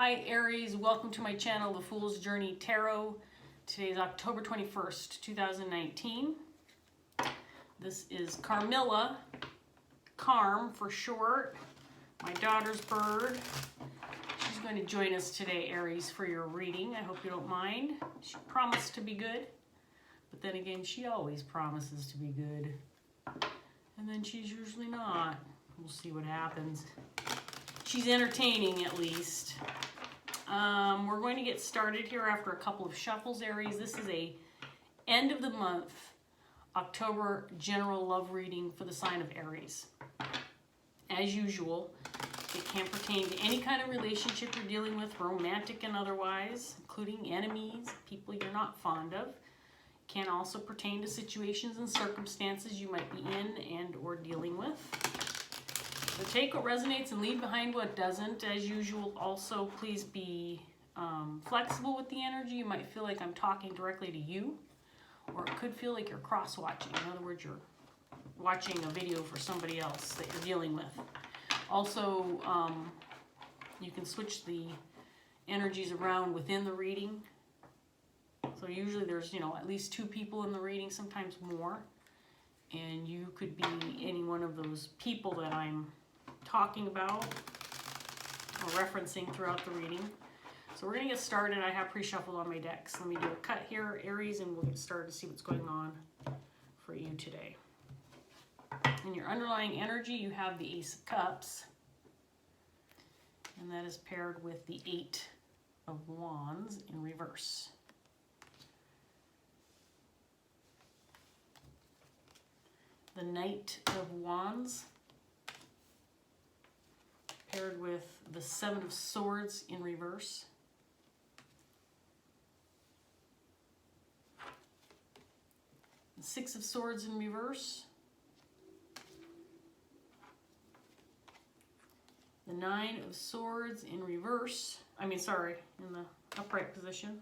Hi Aries, welcome to my channel, The Fool's Journey Tarot. Today is October 21st, 2019. This is Carmilla, Carm for short, my daughter's bird. She's going to join us today, Aries, for your reading. I hope you don't mind. She promised to be good, but then again, she always promises to be good. And then she's usually not. We'll see what happens. She's entertaining, at least. We're going to get started here after a couple of shuffles, Aries. This is a end of the month, October general love reading for the sign of Aries. As usual, it can pertain to any kind of relationship you're dealing with, romantic and otherwise, including enemies, people you're not fond of. It can also pertain to situations and circumstances you might be in and or dealing with. So take what resonates and leave behind what doesn't. As usual, also, please be flexible with the energy. You might feel like I'm talking directly to you, or it could feel like you're cross-watching. In other words, you're watching a video for somebody else that you're dealing with. Also, you can switch the energies around within the reading. So usually there's, at least two people in the reading, sometimes more. And you could be any one of those people that I'm talking about or referencing throughout the reading. So we're going to get started. I have pre-shuffled on my decks. Let me do a cut here, Aries, and we'll get started to see what's going on for you today. In your underlying energy, you have the Ace of Cups, and that is paired with the Eight of Wands in reverse. The Knight of Wands paired with the Seven of Swords in reverse. The Six of Swords in reverse. The Nine of Swords in reverse. In the upright position.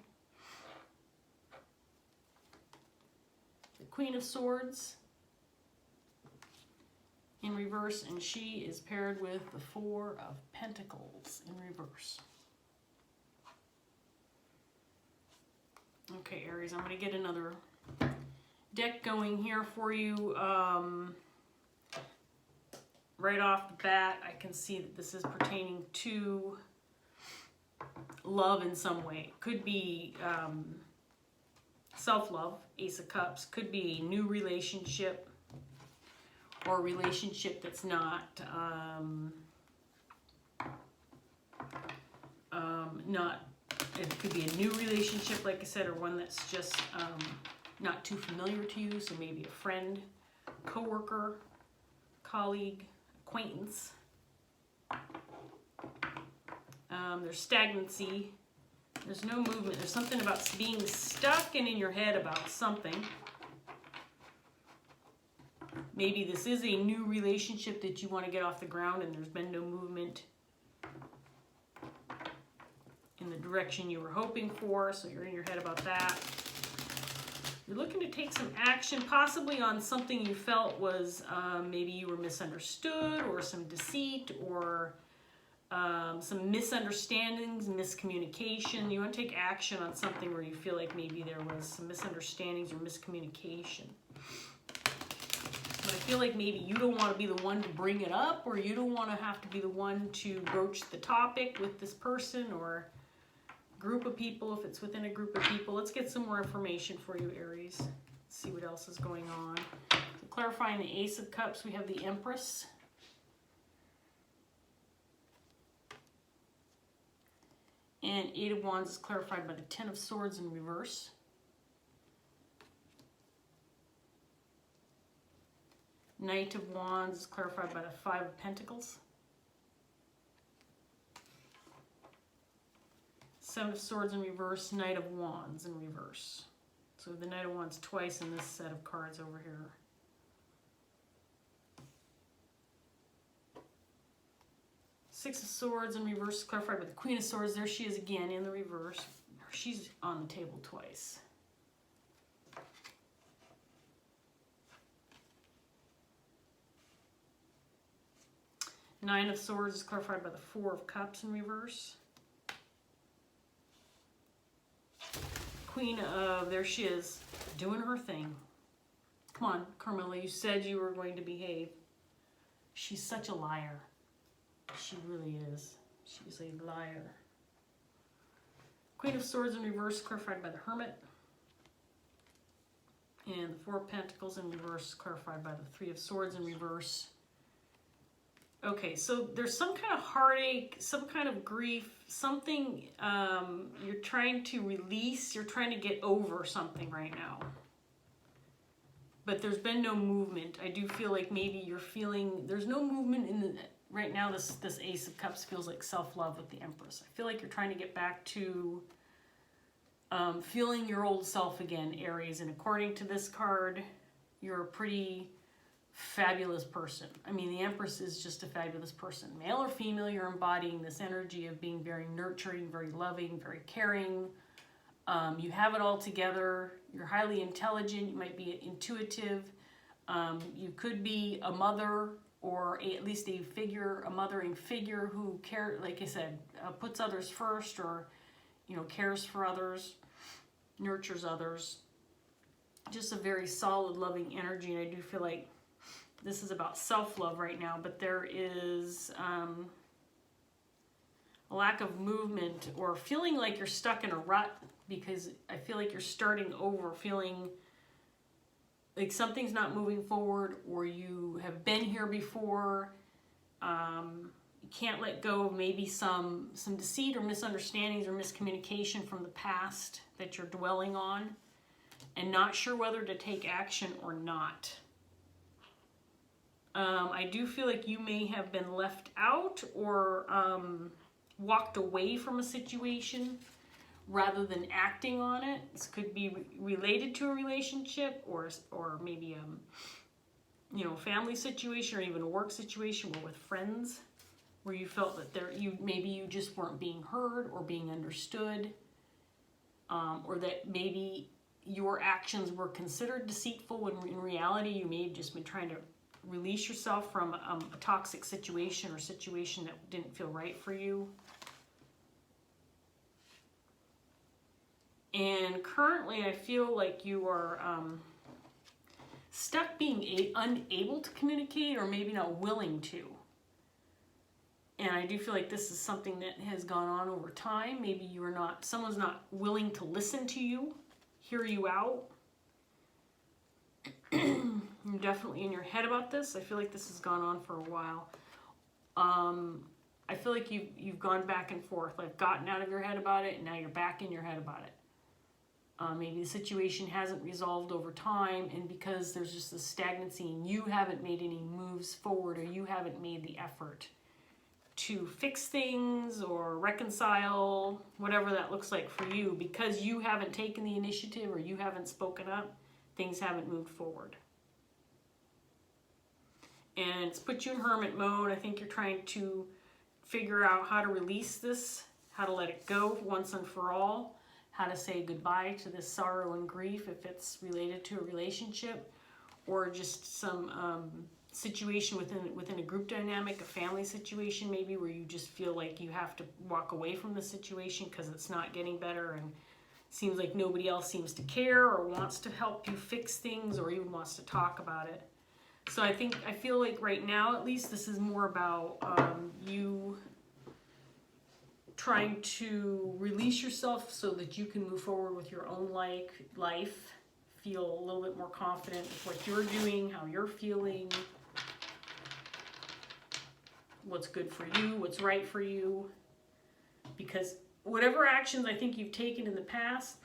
The Queen of Swords in reverse, and she is paired with the Four of Pentacles in reverse. Okay, Aries, I'm going to get another deck going here for you. Right off the bat, I can see that this is pertaining to love in some way. Could be self-love, Ace of Cups. Could be a new relationship, or a relationship that's not it could be a new relationship, like I said, or one that's just not too familiar to you. So maybe a friend, coworker, colleague, acquaintance. There's stagnancy. There's no movement. There's something about being stuck and in your head about something. Maybe this is a new relationship that you want to get off the ground and there's been no movement in the direction you were hoping for, so you're in your head about that. You're looking to take some action, possibly on something you felt was maybe you were misunderstood, or some deceit, or some misunderstandings, miscommunication. You want to take action on something where you feel like maybe there was some misunderstandings or miscommunication. But I feel like maybe you don't want to be the one to bring it up, or you don't want to have to be the one to broach the topic with this person or group of people, if it's within a group of people. Let's get some more information for you, Aries. Let's see what else is going on. So clarifying the Ace of Cups, we have the Empress. And Eight of Wands is clarified by the Ten of Swords in reverse. Knight of Wands is clarified by the Five of Pentacles. Seven of Swords in reverse, Knight of Wands in reverse. So the Knight of Wands twice in this set of cards over here. Six of Swords in reverse, clarified by the Queen of Swords. There she is again in the reverse. She's on the table twice. Nine of Swords is clarified by the Four of Cups in reverse. Queen of, there she is, doing her thing. Come on, Carmilla, you said you were going to behave. She's such a liar. She really is. She's a liar. Queen of Swords in reverse, clarified by the Hermit. And the Four of Pentacles in reverse, clarified by the Three of Swords in reverse. Okay, so there's some kind of heartache, some kind of grief, something you're trying to release, you're trying to get over something right now. But there's been no movement. I do feel like maybe you're feeling, there's no movement in the, right now this Ace of Cups feels like self-love with the Empress. I feel like you're trying to get back to feeling your old self again, Aries. And according to this card, you're a pretty fabulous person. I mean, the Empress is just a fabulous person. Male or female, you're embodying this energy of being very nurturing, very loving, very caring. You have it all together. You're highly intelligent. You might be intuitive. You could be a mother, or at least a figure, a mothering figure who cares, like I said, puts others first, or, you know, cares for others, nurtures others. Just a very solid, loving energy. And I do feel like this is about self-love right now, but there is a lack of movement, or feeling like you're stuck in a rut, because I feel like you're starting over, feeling like something's not moving forward, or you have been here before. You can't let go of maybe some deceit or misunderstandings or miscommunication from the past that you're dwelling on, and not sure whether to take action or not. I do feel like you may have been left out, or walked away from a situation rather than acting on it. This could be related to a relationship, or maybe you know, family situation, or even a work situation, or with friends, where you felt that maybe you just weren't being heard or being understood, or that maybe your actions were considered deceitful when in reality you may have just been trying to release yourself from a toxic situation, or situation that didn't feel right for you. And currently I feel like you are stuck being unable to communicate, or maybe not willing to. And I do feel like this is something that has gone on over time. Maybe someone's not willing to listen to you, hear you out. You're definitely in your head about this. I feel like this has gone on for a while. I feel like you've gone back and forth, like gotten out of your head about it, and now you're back in your head about it. Maybe the situation hasn't resolved over time, and because there's just this stagnancy and you haven't made any moves forward, or you haven't made the effort to fix things or reconcile, whatever that looks like for you, because you haven't taken the initiative or you haven't spoken up, things haven't moved forward. And it's put you in hermit mode. I think you're trying to figure out how to release this, how to let it go once and for all, how to say goodbye to this sorrow and grief if it's related to a relationship, or just some situation within a group dynamic, a family situation maybe, where you just feel like you have to walk away from the situation because it's not getting better, and seems like nobody else seems to care or wants to help you fix things, or even wants to talk about it. So I feel like right now, at least, this is more about you trying to release yourself so that you can move forward with your own life, feel a little bit more confident with what you're doing, how you're feeling, what's good for you, what's right for you. Because whatever actions I think you've taken in the past,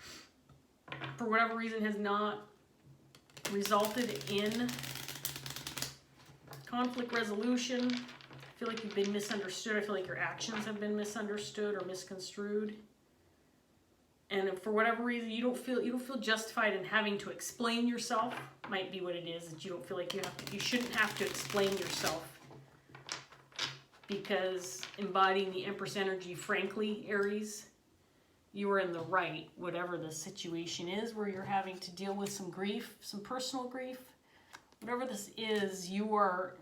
for whatever reason, has not resulted in conflict resolution. I feel like you've been misunderstood. I feel like your actions have been misunderstood or misconstrued. And for whatever reason, you don't feel justified in having to explain yourself. Might be what it is, that you don't feel like you shouldn't have to explain yourself. Because embodying the Empress energy, frankly, Aries, you are in the right, whatever the situation is where you're having to deal with some grief, some personal grief. Whatever this is, you are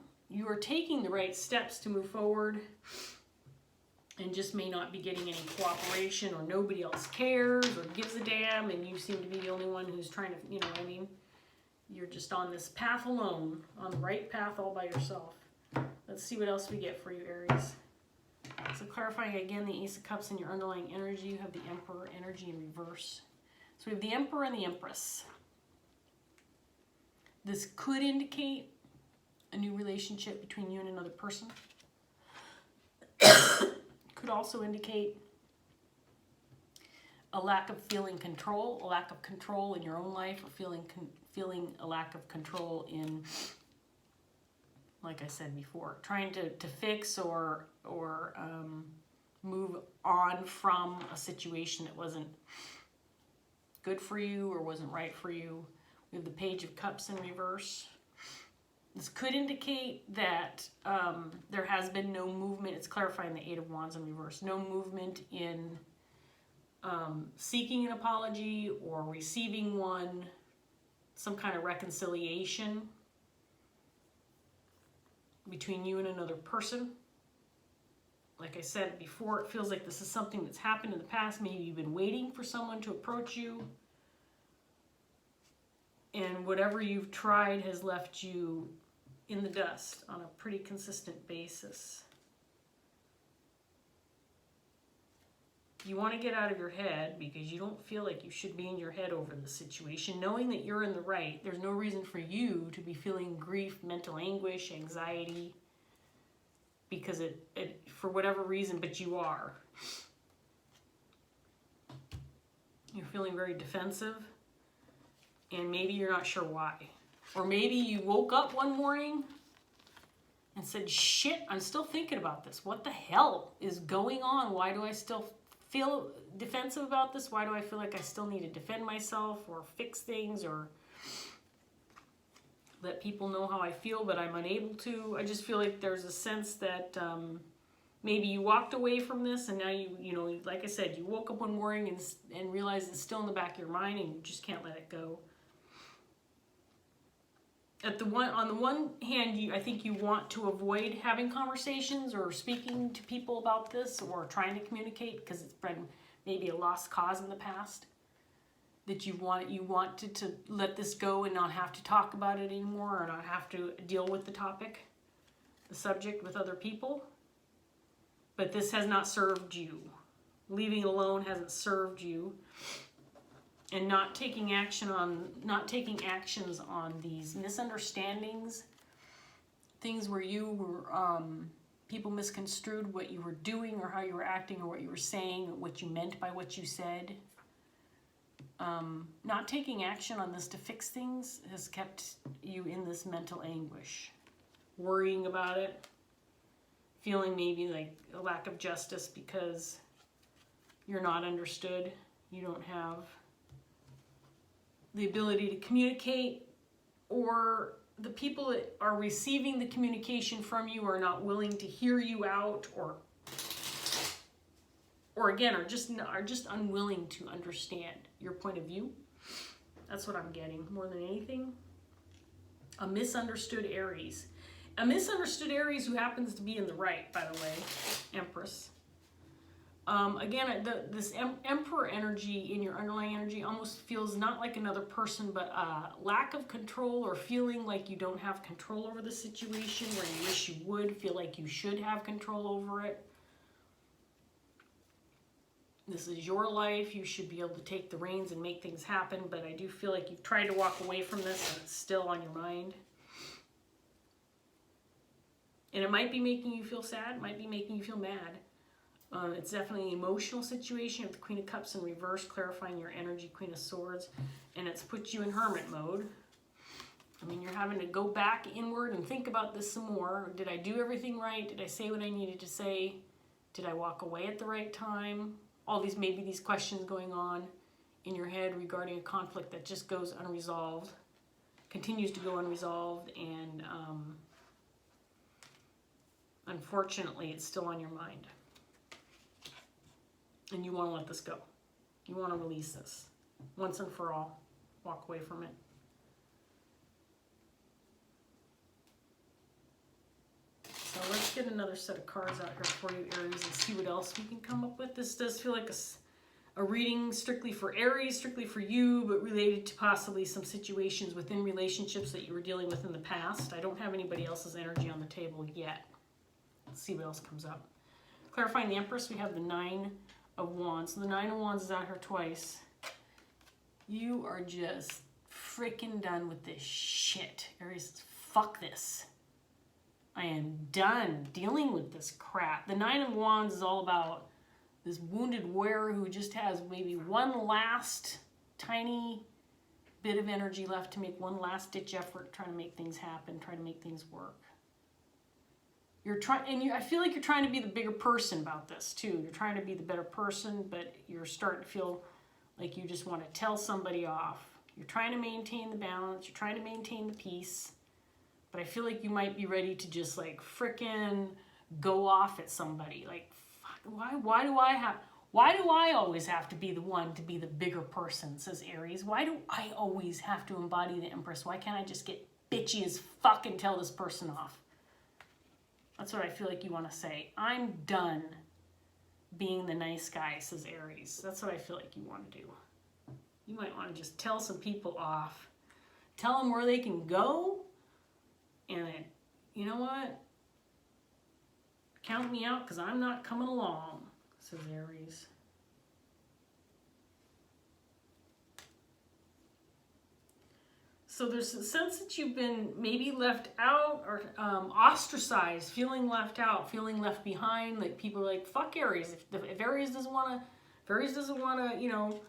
taking the right steps to move forward. and just may not be getting any cooperation, or nobody else cares or gives a damn, and you seem to be the only one who's trying to, you know what I mean? You're just on this path alone, on the right path all by yourself. Let's see what else we get for you, Aries. So clarifying again the Ace of Cups in your underlying energy, you have the Emperor energy in reverse. So we have the Emperor and the Empress. This could indicate a new relationship between you and another person. Could also indicate a lack of feeling control, a lack of control in your own life, or feeling a lack of control in, like I said before, trying to fix or move on from a situation that wasn't good for you or wasn't right for you. We have the Page of Cups in reverse. This could indicate that there has been no movement. It's clarifying the Eight of Wands in reverse. No movement in seeking an apology or receiving one, some kind of reconciliation between you and another person. Like I said before, it feels like this is something that's happened in the past. Maybe you've been waiting for someone to approach you, and whatever you've tried has left you in the dust on a pretty consistent basis. You want to get out of your head because you don't feel like you should be in your head over the situation. Knowing that you're in the right, there's no reason for you to be feeling grief, mental anguish, anxiety, because it for whatever reason, but you are. You're feeling very defensive, and maybe you're not sure why. Or maybe you woke up one morning and said, shit, I'm still thinking about this. What the hell is going on? Why do I still feel defensive about this? Why do I feel like I still need to defend myself or fix things or let people know how I feel, but I'm unable to? I just feel like there's a sense that maybe you walked away from this, and now you know, like I said, you woke up one morning and realized it's still in the back of your mind and you just can't let it go. On the one hand, I think you want to avoid having conversations or speaking to people about this or trying to communicate because it's been maybe a lost cause in the past. That you wanted to let this go and not have to talk about it anymore, or not have to deal with the topic, the subject, with other people. But this has not served you. Leaving it alone hasn't served you. And not taking actions on these misunderstandings, things where you were people misconstrued what you were doing or how you were acting or what you were saying or what you meant by what you said. Not taking action on this to fix things has kept you in this mental anguish, worrying about it, feeling maybe like a lack of justice because you're not understood. You don't have the ability to communicate, or the people that are receiving the communication from you are not willing to hear you out, or again are just unwilling to understand your point of view. That's what I'm getting more than anything. A misunderstood Aries. A misunderstood Aries who happens to be in the right, by the way, Empress. Again, this Emperor energy in your underlying energy almost feels not like another person, but a lack of control, or feeling like you don't have control over the situation where you wish you would, feel like you should have control over it. This is your life. You should be able to take the reins and make things happen, but I do feel like you've tried to walk away from this and it's still on your mind. And it might be making you feel sad, it might be making you feel mad. It's definitely an emotional situation with the Queen of Cups in reverse, clarifying your energy, Queen of Swords, and it's put you in hermit mode. I mean, you're having to go back inward and think about this some more. Did I do everything right? Did I say what I needed to say? Did I walk away at the right time? All these, maybe these questions going on in your head regarding a conflict that just goes unresolved, continues to go unresolved, and unfortunately, it's still on your mind. And you want to let this go. You want to release this once and for all. Walk away from it. So let's let's get another set of cards out here for you, Aries, and see what else we can come up with. This does feel like a reading strictly for Aries, strictly for you, but related to possibly some situations within relationships that you were dealing with in the past. I don't have anybody else's energy on the table yet. Let's see what else comes up. Clarifying the Empress, we have the Nine of Wands. So the Nine of Wands is out here twice. You are just freaking done with this shit. Aries, fuck this. I am done dealing with this crap. The Nine of Wands is all about this wounded warrior who just has maybe one last tiny bit of energy left to make one last ditch effort, trying to make things happen, trying to make things work. You're trying, and I feel like you're trying to be the bigger person about this too. You're trying to be the better person, but you're starting to feel like you just want to tell somebody off. You're trying to maintain the balance. You're trying to maintain the peace, but I feel like you might be ready to just like frickin' go off at somebody. Like, why do I always have to be the one to be the bigger person, says Aries. Why do I always have to embody the Empress? Why can't I just get bitchy as fuck and tell this person off? That's what I feel like you want to say. I'm done being the nice guy, says Aries. That's what I feel like you want to do. You might want to just tell some people off. Tell them where they can go. And then, you know what? Count me out because I'm not coming along, says Aries. So there's a sense that you've been maybe left out or ostracized, feeling left out, feeling left behind. Like people are like, fuck Aries. If Aries doesn't want to, you know,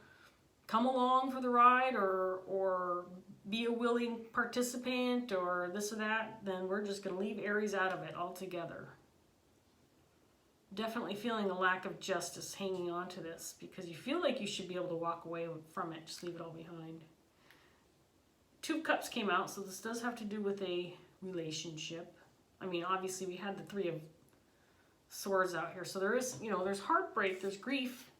come along for the ride or be a willing participant or this or that, then we're just going to leave Aries out of it altogether. Definitely feeling a lack of justice hanging on to this because you feel like you should be able to walk away from it, just leave it all behind. Two of Cups came out, so this does have to do with a relationship. I mean, obviously we had the Three of Swords out here, so there is, you know, there's heartbreak, there's grief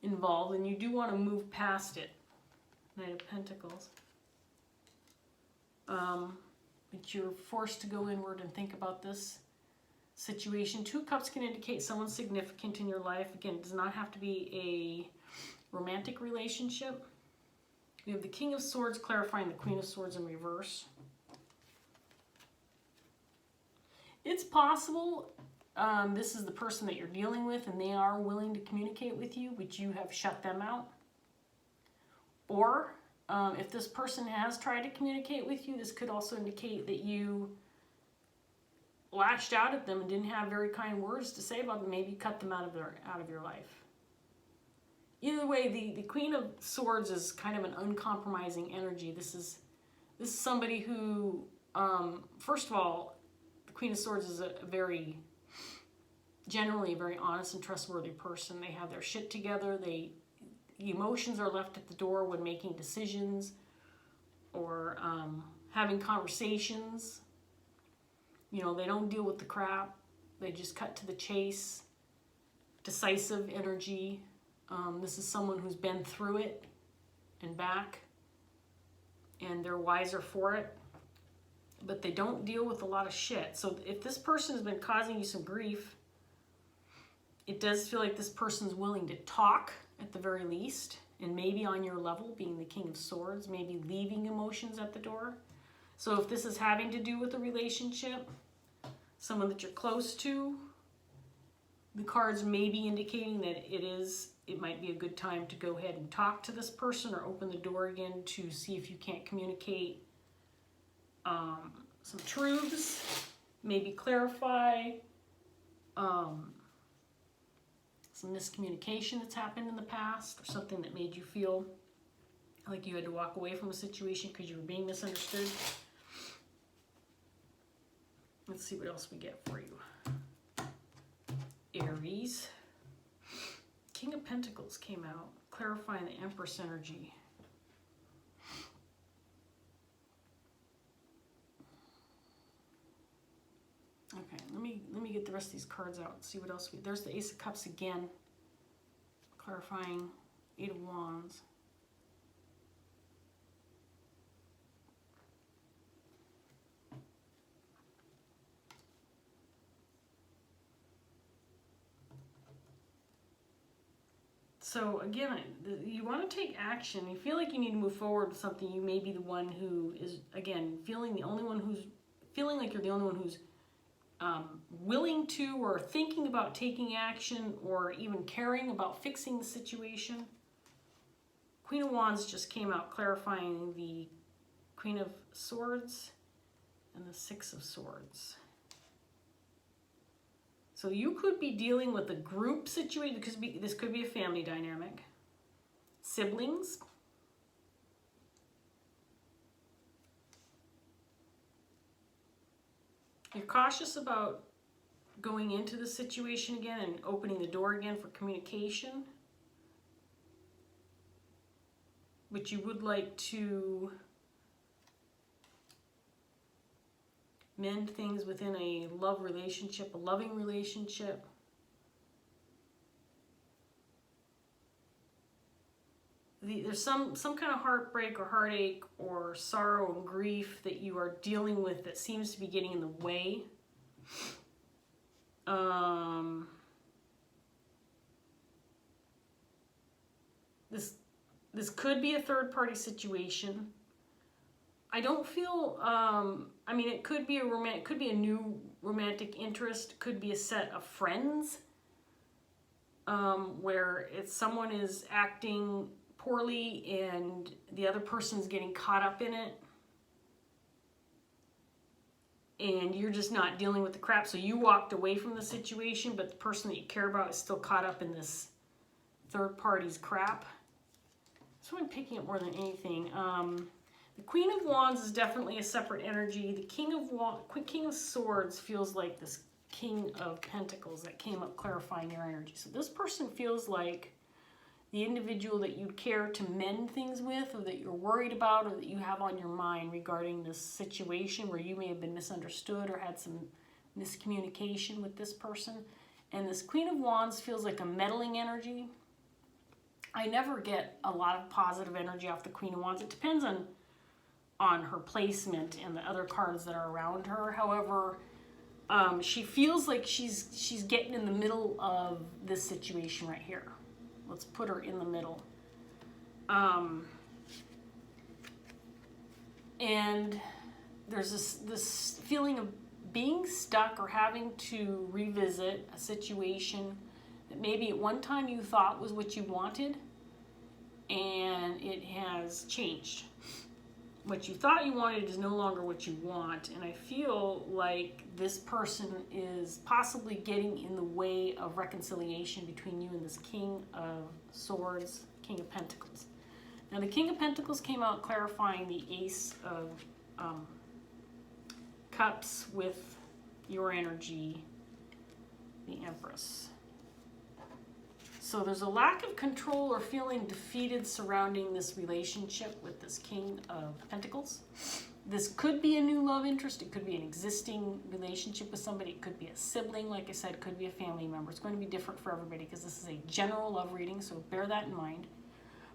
involved, and you do want to move past it. Knight of Pentacles. But you're forced to go inward and think about this situation. Two Cups can indicate someone significant in your life. Again, it does not have to be a romantic relationship. We have the King of Swords clarifying the Queen of Swords in reverse. It's possible this is the person that you're dealing with and they are willing to communicate with you, but you have shut them out. Or if this person has tried to communicate with you, this could also indicate that you lashed out at them and didn't have very kind words to say about them. Maybe cut them out of your life. Either way, the Queen of Swords is kind of an uncompromising energy. This is somebody who, first of all, the Queen of Swords is generally a very honest and trustworthy person. They have their shit together. The emotions are left at the door when making decisions or having conversations. You know, they don't deal with the crap. They just cut to the chase. Decisive energy. This is someone who's been through it and back, and they're wiser for it, but they don't deal with a lot of shit. So if this person has been causing you some grief, it does feel like this person's willing to talk at the very least, and maybe on your level, being the King of Swords, maybe leaving emotions at the door. So if this is having to do with a relationship, someone that you're close to, the cards may be indicating that it might be a good time to go ahead and talk to this person or open the door again to see if you can't communicate some truths, maybe clarify some miscommunication that's happened in the past or something that made you feel like you had to walk away from a situation because you were being misunderstood. Let's see what else we get for you. Aries. King of Pentacles came out, clarifying the Empress energy. Okay, let me get the rest of these cards out and see what else there's the Ace of Cups again, clarifying Eight of Wands. So again, you want to take action. You feel like you need to move forward with something. You may be the one who is, again, feeling like you're the only one who's willing to or thinking about taking action or even caring about fixing the situation. Queen of Wands just came out clarifying the Queen of Swords and the Six of Swords. So you could be dealing with a group situation, because this could be a family dynamic. Siblings. You're cautious about going into the situation again and opening the door again for communication. But you would like to mend things within a love relationship, a loving relationship. There's some kind of heartbreak or heartache or sorrow and grief that you are dealing with that seems to be getting in the way. This could be a third-party situation. I don't feel, I mean, it could be a new romantic interest, it could be a set of friends, where someone is acting poorly and the other person's getting caught up in it. And you're just not dealing with the crap. So you walked away from the situation, but the person that you care about is still caught up in this third party's crap. That's what I'm picking up more than anything. The Queen of Wands is definitely a separate energy. The King of Swords feels like this King of Pentacles that came up clarifying your energy. So this person feels like the individual that you care to mend things with, or that you're worried about, or that you have on your mind regarding this situation where you may have been misunderstood or had some miscommunication with this person. And this Queen of Wands feels like a meddling energy. I never get a lot of positive energy off the Queen of Wands. It depends on her placement and the other cards that are around her. However, she feels like she's getting in the middle of this situation right here. Let's put her in the middle. And there's this feeling of being stuck or having to revisit a situation that maybe at one time you thought was what you wanted, and it has changed. What you thought you wanted is no longer what you want, and I feel like this person is possibly getting in the way of reconciliation between you and this King of Swords, King of Pentacles. Now the King of Pentacles came out clarifying the Ace of Cups with your energy, the Empress. So there's a lack of control or feeling defeated surrounding this relationship with this King of Pentacles. This could be a new love interest. It could be an existing relationship with somebody. It could be a sibling. Like I said, it could be a family member. It's going to be different for everybody because this is a general love reading, so bear that in mind.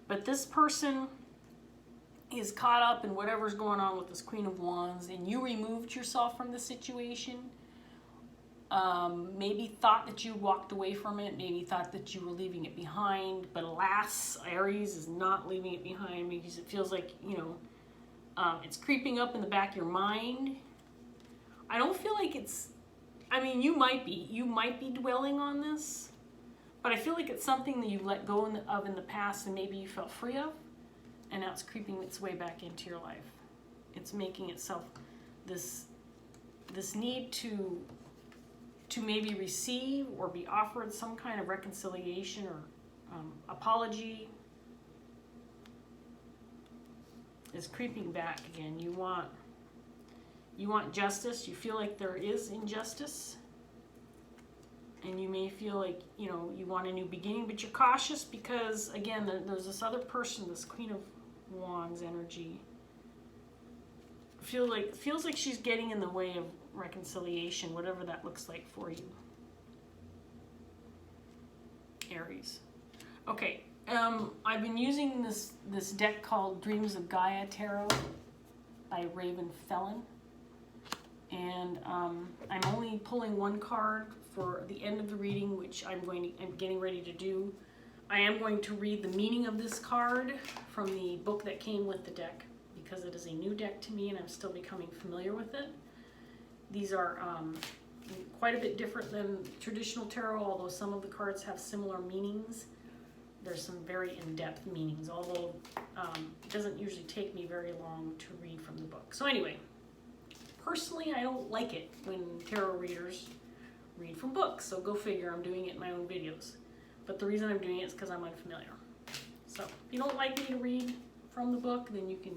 But this person is caught up in whatever's going on with this Queen of Wands, and you removed yourself from the situation. Maybe thought that you walked away from it, maybe thought that you were leaving it behind, but alas, Aries is not leaving it behind, because it feels like, you know, it's creeping up in the back of your mind. I don't feel like it's, I mean, you might be dwelling on this, but I feel like it's something that you let go of in the past and maybe you felt free of, and now it's creeping its way back into your life. It's making itself this need to maybe receive or be offered some kind of reconciliation or apology is creeping back again. You want justice. You feel like there is injustice, and you may feel like, you know, you want a new beginning, but you're cautious because, again, there's this other person, this Queen of Wands energy. Feels like she's getting in the way of reconciliation, whatever that looks like for you. Aries. Okay, I've been using this deck called Dreams of Gaia Tarot by Ravynne Phelan, and I'm only pulling one card for the end of the reading, which I'm getting ready to do. I am going to read the meaning of this card from the book that came with the deck because it is a new deck to me and I'm still becoming familiar with it. These are quite a bit different than traditional tarot, although some of the cards have similar meanings. There's some very in-depth meanings, although it doesn't usually take me very long to read from the book. So anyway, personally, I don't like it when tarot readers read from books, so go figure, I'm doing it in my own videos. But the reason I'm doing it is because I'm unfamiliar. So if you don't like me to read from the book, then you can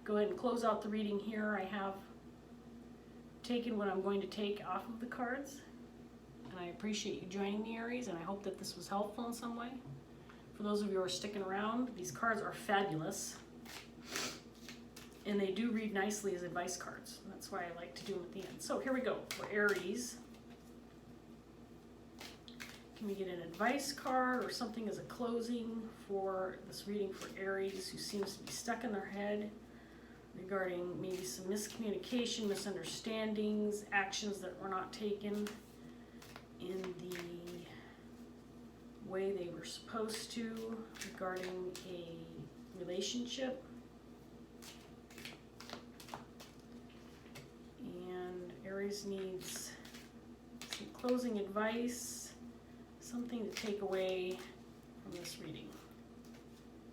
go ahead and close out the reading here. I have taken what I'm going to take off of the cards. And I appreciate you joining me, Aries, and I hope that this was helpful in some way. For those of you who are sticking around, these cards are fabulous. And they do read nicely as advice cards. That's why I like to do them at the end. So here we go for Aries. Can we get an advice card or something as a closing for this reading for Aries, who seems to be stuck in their head regarding maybe some miscommunication, misunderstandings, actions that were not taken in the way they were supposed to regarding a relationship. And Aries needs some closing advice. Something to take away from this reading.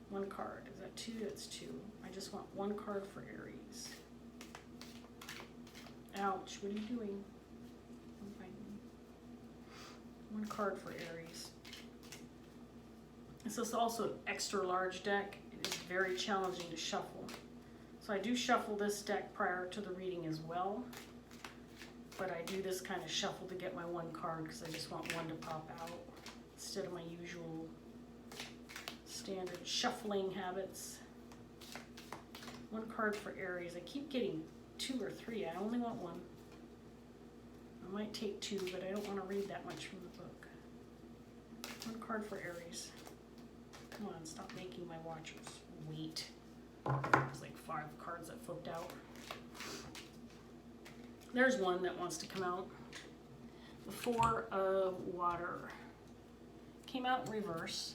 One card. Is that two? That's two. I just want one card for Aries. Ouch. What are you doing? One card for Aries. This is also an extra large deck. It is very challenging to shuffle. So I do shuffle this deck prior to the reading as well. But I do this kind of shuffle to get my one card because I just want one to pop out instead of my usual standard shuffling habits. One card for Aries. I keep getting two or three. I only want one. I might take two, but I don't want to read that much from the book. One card for Aries. Come on, stop making my watchers wait. There's like 5 cards that flipped out. There's one that wants to come out. The 4 of Water. Came out in reverse.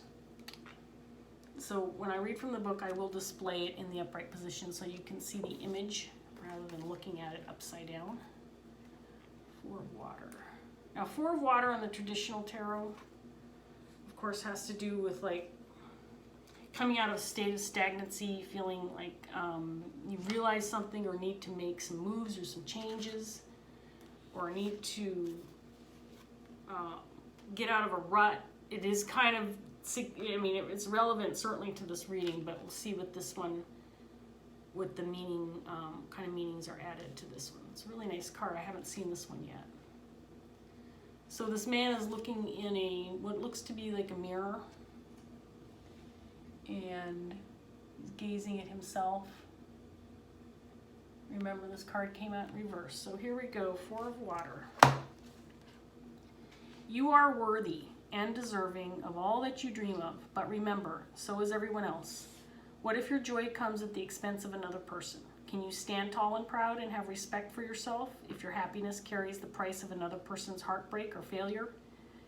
So when I read from the book, I will display it in the upright position so you can see the image rather than looking at it upside down. 4 of Water. Now 4 of Water on the traditional tarot, of course, has to do with like coming out of a state of stagnancy, feeling like you realize something or need to make some moves or some changes, or need to get out of a rut. It is kind of, I mean, it's relevant certainly to this reading, but we'll see what this one, what the meaning, kind of meanings are added to this one. It's a really nice card. I haven't seen this one yet. So this man is looking in what looks to be like a mirror, and he's gazing at himself. Remember, this card came out in reverse. So here we go, 4 of Water. You are worthy and deserving of all that you dream of, but remember, so is everyone else. What if your joy comes at the expense of another person? Can you stand tall and proud and have respect for yourself if your happiness carries the price of another person's heartbreak or failure?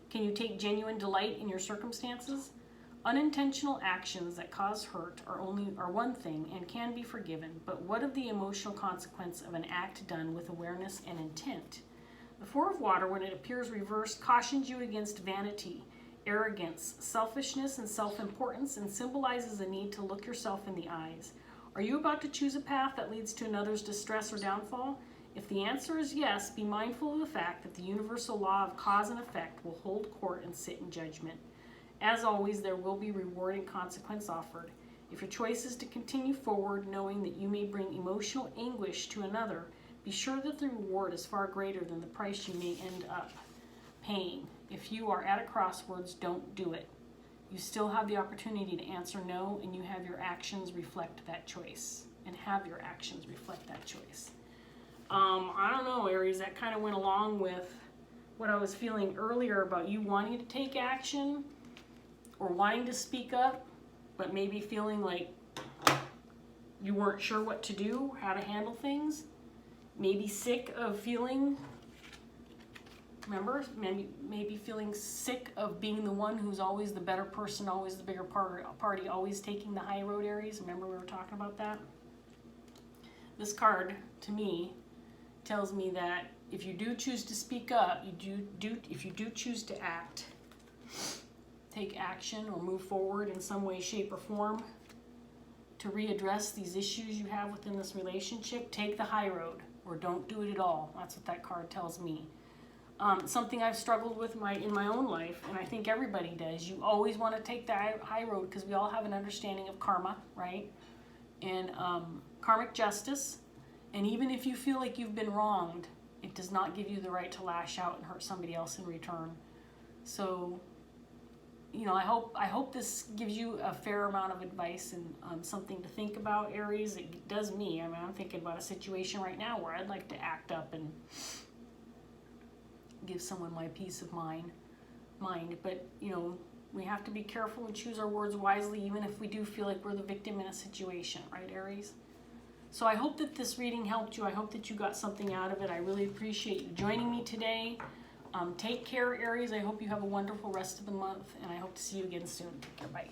Can you take genuine delight in your circumstances? Unintentional actions that cause hurt are one thing and can be forgiven, but what of the emotional consequence of an act done with awareness and intent? The 4 of Water, when it appears reversed, cautions you against vanity, arrogance, selfishness, and self-importance, and symbolizes a need to look yourself in the eyes. Are you about to choose a path that leads to another's distress or downfall? If the answer is yes, be mindful of the fact that the universal law of cause and effect will hold court and sit in judgment. As always, there will be reward and consequence offered. If your choice is to continue forward, knowing that you may bring emotional anguish to another, be sure that the reward is far greater than the price you may end up paying. If you are at a crossroads, don't do it. You still have the opportunity to answer no, and you have your actions reflect that choice. And have your actions reflect that choice. I don't know, Aries, that kind of went along with what I was feeling earlier about you wanting to take action or wanting to speak up, but maybe feeling like you weren't sure what to do, how to handle things. Maybe sick of feeling Remember, maybe feeling sick of being the one who's always the better person, always the bigger party, always taking the high road, Aries. Remember we were talking about that? This card, to me, tells me that if you do choose to speak up, if you do choose to act, take action or move forward in some way, shape, or form to readdress these issues you have within this relationship, take the high road or don't do it at all. That's what that card tells me. Something I've struggled with in my own life, and I think everybody does. You always want to take the high road because we all have an understanding of karma, right? And karmic justice. And even if you feel like you've been wronged, it does not give you the right to lash out and hurt somebody else in return. So, you know, I hope this gives you a fair amount of advice and something to think about, Aries. It does me. I mean, I'm thinking about a situation right now where I'd like to act up and give someone my peace of mind. But, you know, we have to be careful and choose our words wisely, even if we do feel like we're the victim in a situation, right, Aries? So I hope that this reading helped you. I hope that you got something out of it. I really appreciate you joining me today. Take care, Aries. I hope you have a wonderful rest of the month, and I hope to see you again soon. Take care. Bye.